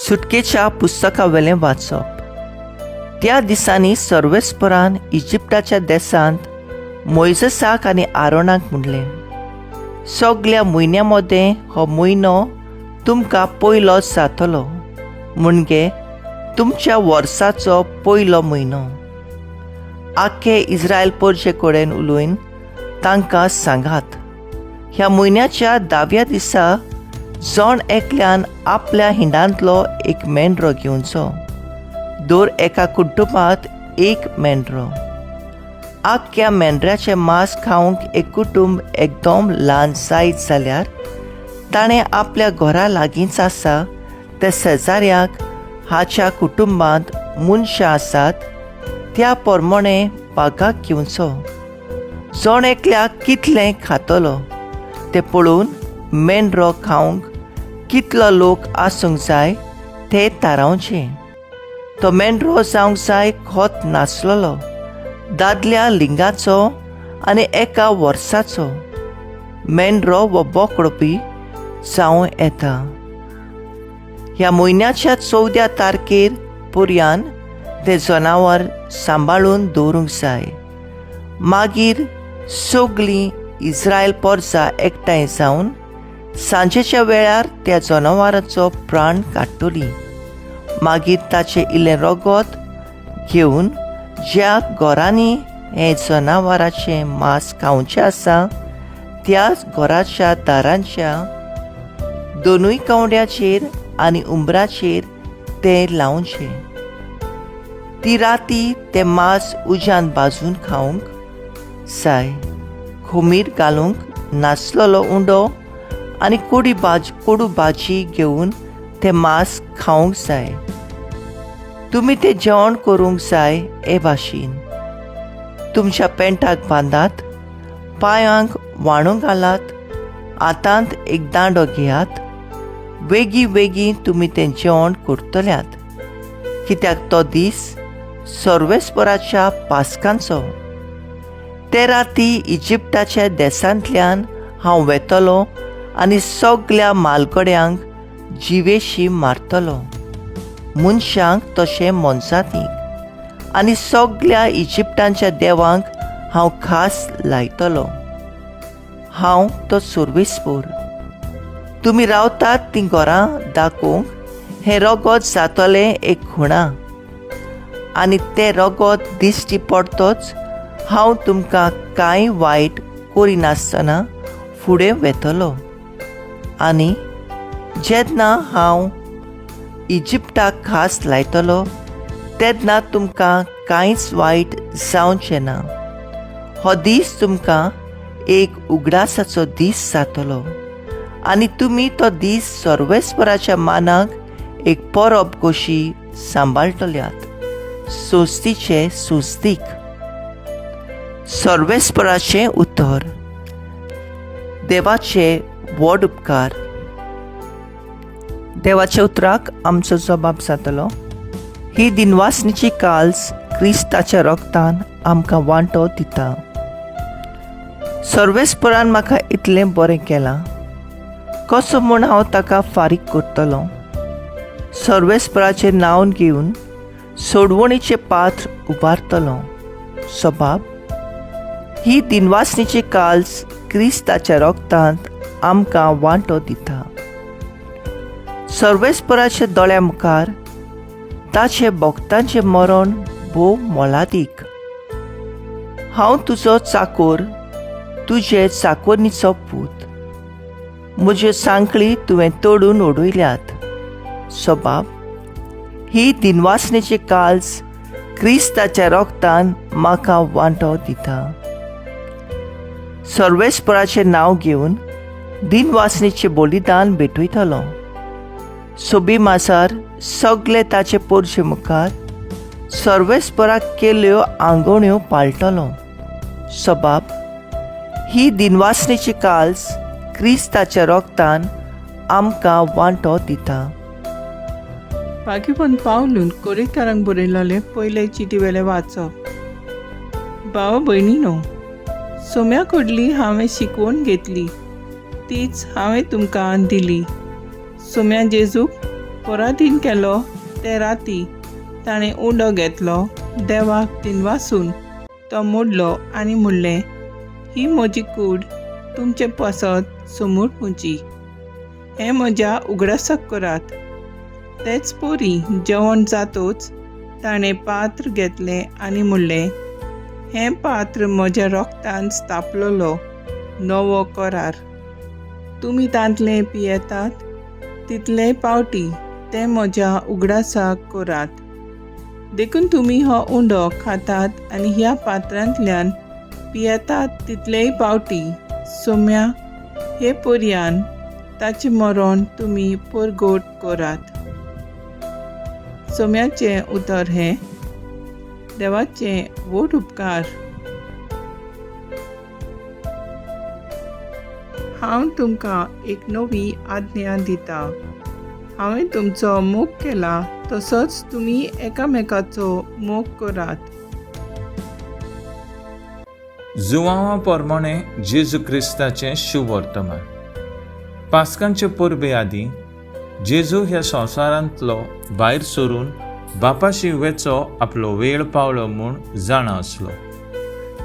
सुटकेच्या पुस्तकावेलें वाचप. त्या दिसांनी सर्वेस्परान इजिप्टाच्या देसांत मोइसेसाक आनी आरोनाक म्हणलें, सगळ्या म्हयन्यां मदें हो म्हयनो तुमकां पयलो जातलो, म्हणजे तुमच्या वर्साचो पयलो म्हयनो. आख्खे इस्रायल परजे कडेन उलोवन तांकां सांगात, ह्या म्हयन्याच्या 10व्या दिसा जण एकल्यान आपल्या हिंडांतलो एक मेंढरो घेवचो. दर एका कुटुंबांत एक मेंढरो. आख्ख्या मेंढऱ्याचें मांस खावंक एक कुटुंब एकदम ल्हान जायत जाल्यार ताणें आपल्या घरा लागींच आसा त्या शेजाऱ्याक हाच्या कुटुंबांत मनशां आसात त्या प्रमाणे भागाक घेवचो. जण एकल्याक कितलें खातलो तें पळोवन मेंढरो खावंक कितलो लोक आसूंक जाय तें थारावचें. तो मेंढरो जावंक जाय खोत नासलोलो, दादल्या लिंगाचो आनी एका वर्साचो. मेंढरो वो बोकडो बी जावं येता. ह्या म्हयन्याच्या 14 तारखेर पर्यान तें जनावर सांबाळून दवरूंक जाय. मागीर सगळीं इस्रायल परजा एकठांय जावन सांजेच्या वेळार त्या जनावराचो प्राण काडटलीं. मागीर ताचें इल्लें रगत घेवन ज्या घरांनी हे जनावराचें मांस खावचें आसा त्या घराच्या दारांच्या दोनूय कवंड्याचेर आनी उंबराचेर तें लावचें. ती राती तें मांस उज्यान भाजून खावंक जाय. खोमीर घालूंक नासलोलो उंडो आनी कोडू भाजी घेवन तें मांस खावंक जाय. तुमी तें जेवण करूंक जाय हे भाशेन. तुमच्या पेंटाक बांदात, पांयांक वाणो घालात, हातांत एक दांडो घेयात. वेगीं तुमी तें जेवण करतल्यात, कित्याक तो दीस सर्वेस्पराच्या पासकांचो. ते राती इजिप्टाच्या देसांतल्यान हांव वेतलो आनी सगळ्या मालगड्यांक जिवेशी मारतलो, मनशांक तशें मनशांतींक. आनी सगळ्या इजिप्टाच्या देवांक हांव खास लायतलो. हांव तो सर्वेस्पर. तुमी रावतात तीं घरां दाखोवंक हें रगत जातलें एक खुणा. आनी तें रगत दिश्टी पडतोच हांव तुमकां कांय वायट करिनासतना फुडें वेतलो. आनी जेन्ना हांव इजिप्टाक खास लायतलो तेन्ना तुमकां कांयच वायट जावचें ना. हो दीस तुमकां एक उगडासाचो दीस जातलो आनी तुमी तो दीस सर्वेस्पराच्या मानाक एक परब कशी सांबाळटल्यात, सोस्तीचे सुस्तीक. सर्वेस्पराचें उतर. देवाचे व्हड उपकार. देवाच्या उतराक आमचो जबाब जातलो, ही दिनवासनीची काल्स क्रिस्ताच्या रगतान आमकां वांटो दिता. सर्वेस्परान म्हाका इतलें बरें केलां, कसो म्हूण हांव ताका फारीक करतलो. सर्वेस्पराचें नांव घेवन सोडवणीचें पात्र उबारतलो. सबाब, ही दिनवासनीची काल्स क्रिस्ताच्या रगतांत आमकां वांटो दिता. सर्वेस्पराच्या दोळ्या मुखार ताचे भक्तांचें मरण भोव मोलादीक. हांव तुजो चाकोर, तुजे चाकोरणीचो पूत. म्हज्यो सांखळी तुवें तोडून उडयल्यात. सबाब, ही दिनवासनेची काल्स क्रिस्ताच्या रगतान म्हाका वांटो दिता. सर्वेस्पराचें नांव घेवन दिनवासनेचें बलिदान भेटयतलो. सोबी मासार सगळे ताचे परजे मुखार सर्वेस्पराक केल्ल्यो आंगवण्यो पाळटलो. सबाब, ही दिनवासनेची काल्स क्रिस्ताच्या रगतान आमकां वांटो दिता. पागीपण पावलून कोरीकारांक बरयलेलें पयले चिटीवेलें वाचप. भावा भयणीनो, सोम्या कडली हांवें शिकवण घेतली, तीच हांवें तुमकां दिली. सोम्या जेजूक पराधीन केलो ते राती ताणें उंडो घेतलो, देवाक दिनवासून तो मोडलो आनी म्हणलें, ही म्हजी कूड, तुमचे पसत समोर पुंची. हें म्हज्या उगडासाक करात. तेच पोरी जेवण जातोच ताणें पात्र घेतलें आनी म्हणलें, हें पात्र म्हज्या रोगतान स्थापलोलो नवो करार. तुमी तांतलें पियेतात तितले पावटी तें म्हज्या उगडासाक करात. देखून तुमी हो उंडो खातात आनी ह्या पात्रांतल्यान पियेतात तितलेय पावटी सोम्या हे पर्यान ताचें मरण तुमी परगोट करात. सोम्याचें उतर हें, देवाचें व्हड उपकार. हांव तुमकां एक नवी आज्ञा दितां. हांवें तुमचो मोग केला तसोच तुमी एकामेकाचो मोग करात. जुवांवा पोरमोणे जेजू क्रिस्ताचें शुभ वर्तमान. पास्कांचे परबे आदीं जेजू ह्या संवसारांतलो भायर सरून बापाशी वेचो आपलो वेळ पावलो म्हूण जाणा आसलो.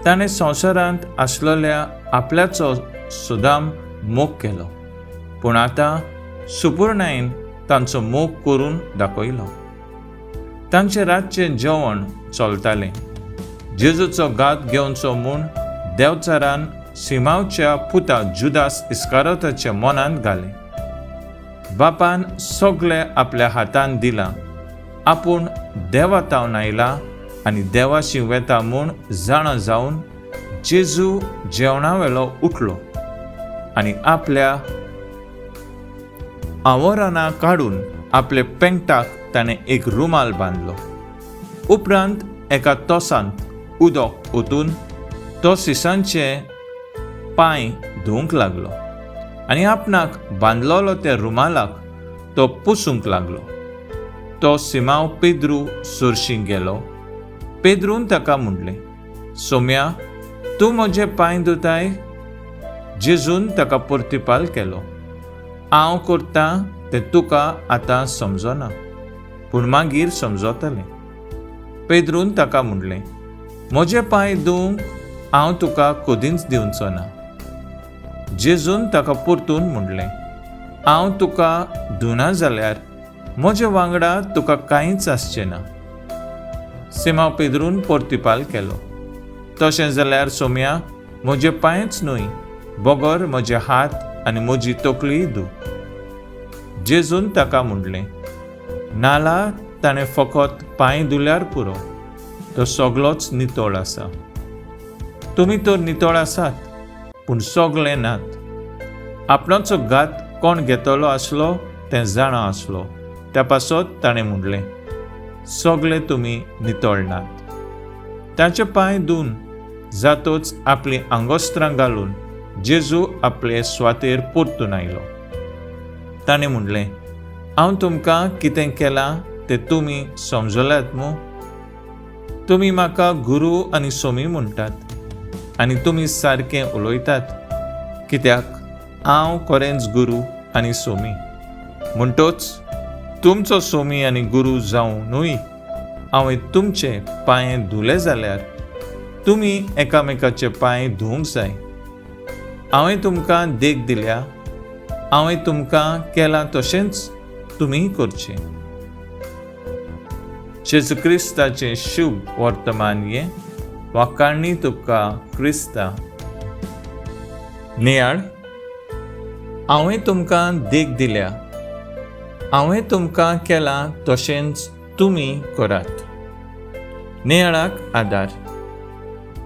ताणें संवसारांत आसलोल्या आपल्याचो सुदाम मोग केलो, पूण आतां सुपूर्णायेन तांचो मोग करून दाखयलो. तांचें रातचें जेवण चलतालें. जेजूचो घात घेवचो म्हूण देवचारान सिमावच्या पुता जुदास इस्कारोताच्या मनांत घालें. बापान सगळें आपल्या हातान दिलां. आपूण देवातावन आयला आनी देवाशी वेता म्हूण जाणा जावन जेजू जेवणावेलो उठलो आनी आपल्या आवरांना काडून आपले पेंगटाक ताणें एक रुमाल बांदलो. उपरांत एका तोसांत उदक ओतून तो सिसांचे पांय धुवंक लागलो आनी आपणाक बांदलोलो त्या रुमालाक तो पुसूंक लागलो. तो सिमाव पेद्रू सुरशीं गेलो. पेद्रून ताका म्हणलें, सोम्या, तूं म्हजे पांय धुताय? जेजून ताका प्रतिपाल केलो, हांव करतां तें तुका आतां समजना, पूण मागीर समजतलें. पेद्रून ताका म्हणलें, म्हजे पांय धुवंक हांव तुका कदींच दिवचो ना. जेजून ताका परतून म्हणलें, हांव तुका धुना जाल्यार म्हजे वांगडा तुका कांयच आसचें ना. सिमाव पेद्रून प्रतिपाल केलो, तशें जाल्यार सोम्या, म्हजे पांयच न्हय, बगर म्हजे हात आनी म्हजी तकली धू. जेजून ताका म्हणलें, नाला ताणें फकत पांय धुल्यार पुरो, तो सगळोच नितळ आसा. तुमी तर नितळ आसात, पूण सगळे नात. आपणाचो घात कोण घेतलो आसलो तें जाणा आसलो. त्या पासत ताणें म्हणलें, सगळे तुमी नितळ नात. ताचे पांय धुवन जातोच आपलीं आंगोस्त्रां घालून जेजू आपले स्वातेर परतून आयलो. ताणें म्हणलें, हांव तुमकां कितें केलां तें तुमी समजल्यात मू. तुमी म्हाका गुरू आनी सोमी म्हणटात आनी तुमी सारकें उलयतात, कित्याक हांव खरेंच गुरू आनी सोमी. म्हणटोच तुमचो सोमी आनी गुरू जावं न्हय हांवें तुमचे पांय धुले जाल्यार तुमी एकामेकाचे पांय धुवंक जाय. हांवें तुमकां देख दिल्या, हांवें तुमकां केलां तशेंच तुमीय करचें. जेजू क्रिस्ताचें शुभ वर्तमान हें वाकाणणी तुका क्रिस्ता. नियाळ, हांवें तुमकां देख दिल्या, हांवें तुमकां केलां तशेंच तुमी करात. नियाळाक आदार.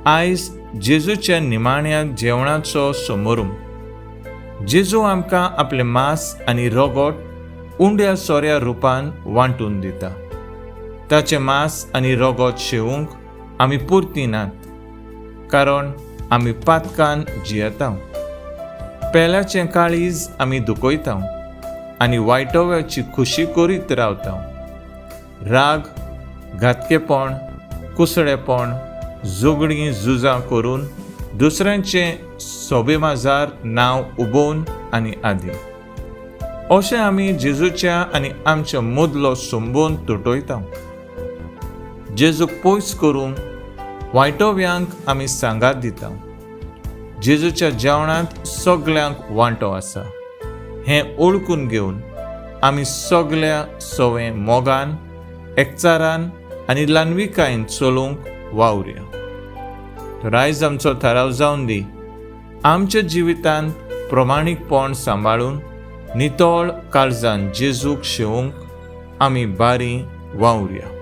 आयज जेजूच्या निमाण्या जेवणाचो समारंभ. जेजू आमकां आपलें मांस आनी रगत उंड्या सोऱ्या रुपान वांटून दिता. ताचें मांस आनी रगत शेवूंक आमी पुर्ती नात, कारण आमी पातकान जियेता. पेल्याचें काळीज आमी दुखयता आनी वायटव्याची खुशी करीत रावता. राग, घातकेपण, कुसळेपण, झगडीं झुजां करून दुसऱ्यांचें सोबेमाजार नांव उबोवन आनी आदी. अशें आमी जेजूच्या आनी आमच्या मदलो संबंद तुटयता. जेजूक पयस करूंक वायटव्यांक आमी सांगात दिता. जेजूच्या जेवणांत सगल्यांक वांटो आसा हें ओळखून घेवन आमी सगल्या सवें मोगान, एकचारान आनी ल्हानविकायेन चलूंक वावुरया. तर आयज आमचो थाराव जावन दी, आमच्या जिवितांत प्रमाणीकपण सांबाळून नितळ काळजान जेजूक शेवूंक आमी बारीं वावुरया.